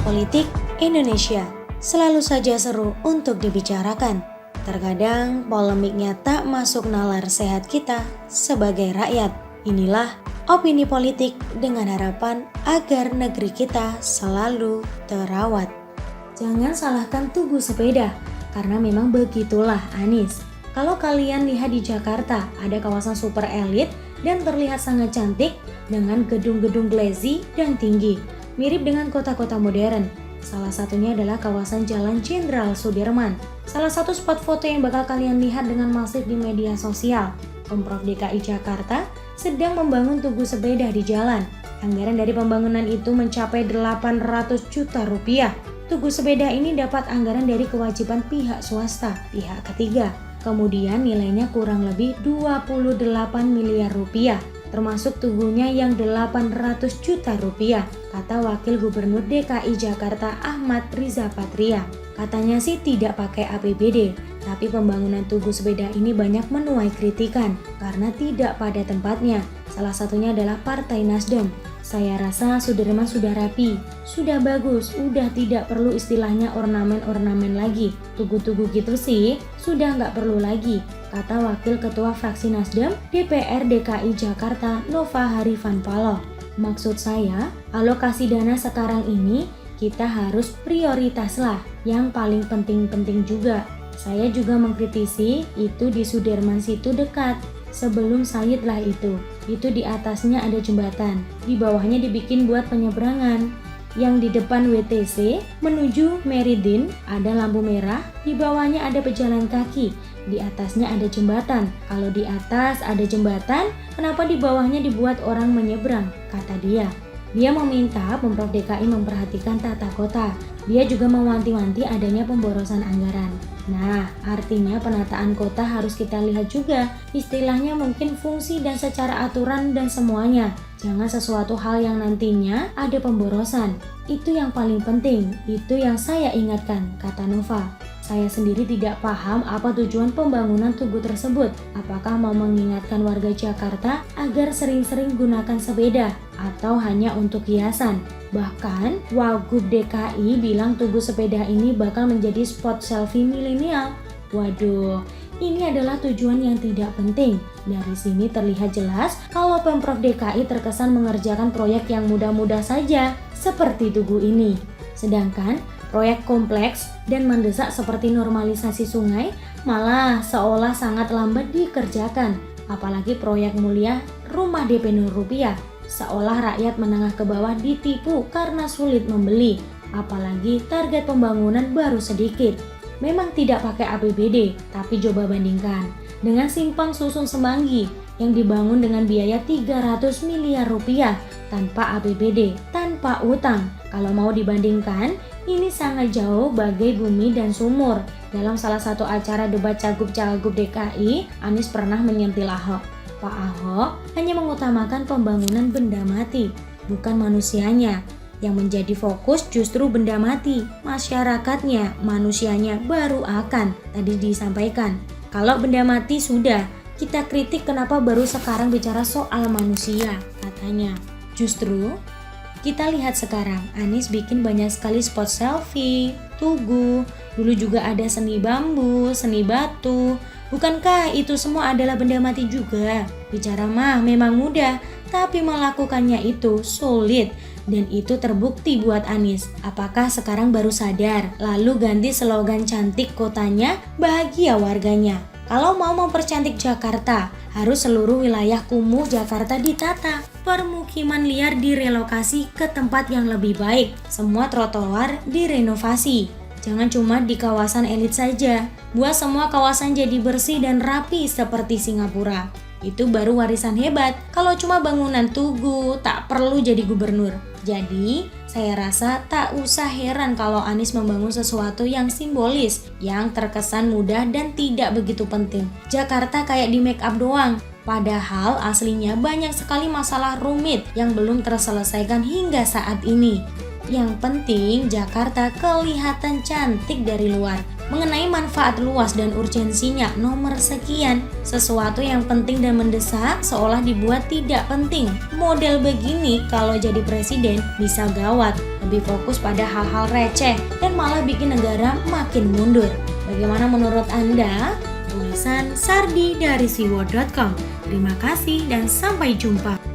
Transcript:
Politik Indonesia selalu saja seru untuk dibicarakan. Terkadang polemiknya tak masuk nalar sehat kita sebagai rakyat. Inilah opini politik dengan harapan agar negeri kita selalu terawat. Jangan salahkan tugu sepeda, karena memang begitulah Anies. Kalau kalian lihat di Jakarta, ada kawasan super elit dan terlihat sangat cantik dengan gedung-gedung glazy dan tinggi, mirip dengan kota-kota modern. Salah satunya adalah kawasan Jalan Jenderal Sudirman. Salah satu spot foto yang bakal kalian lihat dengan masif di media sosial. Pemprov DKI Jakarta sedang membangun tugu sepeda di jalan. Anggaran dari pembangunan itu mencapai 800 juta rupiah. Tugu sepeda ini dapat anggaran dari kewajiban pihak swasta, pihak ketiga. Kemudian nilainya kurang lebih 28 miliar rupiah. Termasuk tugunya yang 800 juta rupiah, kata Wakil Gubernur DKI Jakarta Ahmad Riza Patria. Katanya sih tidak pakai APBD, tapi pembangunan tugu sepeda ini banyak menuai kritikan karena tidak pada tempatnya. Salah satunya adalah Partai Nasdem. Saya rasa Sudirman sudah rapi, sudah bagus, udah tidak perlu istilahnya ornamen-ornamen lagi. Tugu-tugu gitu sih, sudah nggak perlu lagi, kata Wakil Ketua Fraksi Nasdem DPR DKI Jakarta Nova Harifan Paloh. Maksud saya, alokasi dana sekarang ini kita harus prioritas lah, yang paling penting-penting juga. Saya juga mengkritisi itu di Sudirman situ dekat. Sebelum Said lah itu di atasnya ada jembatan, di bawahnya dibikin buat penyeberangan. Yang di depan WTC menuju Meridin ada lampu merah, di bawahnya ada pejalan kaki, di atasnya ada jembatan. Kalau di atas ada jembatan, kenapa di bawahnya dibuat orang menyeberang, kata dia. Dia meminta Pemprov DKI memperhatikan tata kota. Dia juga mewanti-wanti adanya pemborosan anggaran. Nah, artinya penataan kota harus kita lihat juga. Istilahnya mungkin fungsi dan secara aturan dan semuanya. Jangan sesuatu hal yang nantinya ada pemborosan. Itu yang paling penting, itu yang saya ingatkan, kata Nova. Saya sendiri tidak paham apa tujuan pembangunan tugu tersebut. Apakah mau mengingatkan warga Jakarta agar sering-sering gunakan sepeda atau hanya untuk hiasan? Bahkan Wagub DKI bilang tugu sepeda ini bakal menjadi spot selfie milenial. Waduh, ini adalah tujuan yang tidak penting. Dari sini terlihat jelas kalau Pemprov DKI terkesan mengerjakan proyek yang mudah-mudah saja, seperti tugu ini. Sedangkan proyek kompleks dan mendesak seperti normalisasi sungai malah seolah sangat lambat dikerjakan. Apalagi proyek mulia rumah DP 0 rupiah. Seolah rakyat menengah ke bawah ditipu karena sulit membeli. Apalagi target pembangunan baru sedikit. Memang tidak pakai APBD, tapi coba bandingkan dengan simpang susun Semanggi yang dibangun dengan biaya 300 miliar rupiah tanpa APBD, tanpa utang. Kalau mau dibandingkan, ini sangat jauh bagai bumi dan sumur. Dalam salah satu acara debat Cagup-Cagup DKI, Anies pernah menyentil Ahok. Pak Ahok hanya mengutamakan pembangunan benda mati, bukan manusianya. Yang menjadi fokus justru benda mati, masyarakatnya, manusianya baru akan. Tadi disampaikan, kalau benda mati sudah, kita kritik kenapa baru sekarang bicara soal manusia, katanya. Justru kita lihat sekarang, Anies bikin banyak sekali spot selfie, tugu, dulu juga ada seni bambu, seni batu. Bukankah itu semua adalah benda mati juga? Bicara mah memang mudah, tapi melakukannya itu sulit. Dan itu terbukti buat Anies. Apakah sekarang baru sadar, lalu ganti slogan cantik kotanya, bahagia warganya? Kalau mau mempercantik Jakarta, harus seluruh wilayah kumuh Jakarta ditata. Permukiman liar direlokasi ke tempat yang lebih baik. Semua trotoar direnovasi. Jangan cuma di kawasan elit saja. Buat semua kawasan jadi bersih dan rapi seperti Singapura. Itu baru warisan hebat. Kalau cuma bangunan tugu, tak perlu jadi gubernur. Jadi, saya rasa tak usah heran kalau Anies membangun sesuatu yang simbolis, yang terkesan mudah dan tidak begitu penting. Jakarta kayak di make up doang. Padahal aslinya banyak sekali masalah rumit yang belum terselesaikan hingga saat ini. Yang penting Jakarta kelihatan cantik dari luar. mengenai manfaat luas dan urgensinya nomor sekian. Sesuatu yang penting dan mendesak seolah dibuat tidak penting. Model begini kalau jadi presiden bisa gawat, lebih fokus pada hal-hal receh dan malah bikin negara makin mundur. Bagaimana menurut Anda? Tulisan Sardi dari siwo.com. Terima kasih dan sampai jumpa.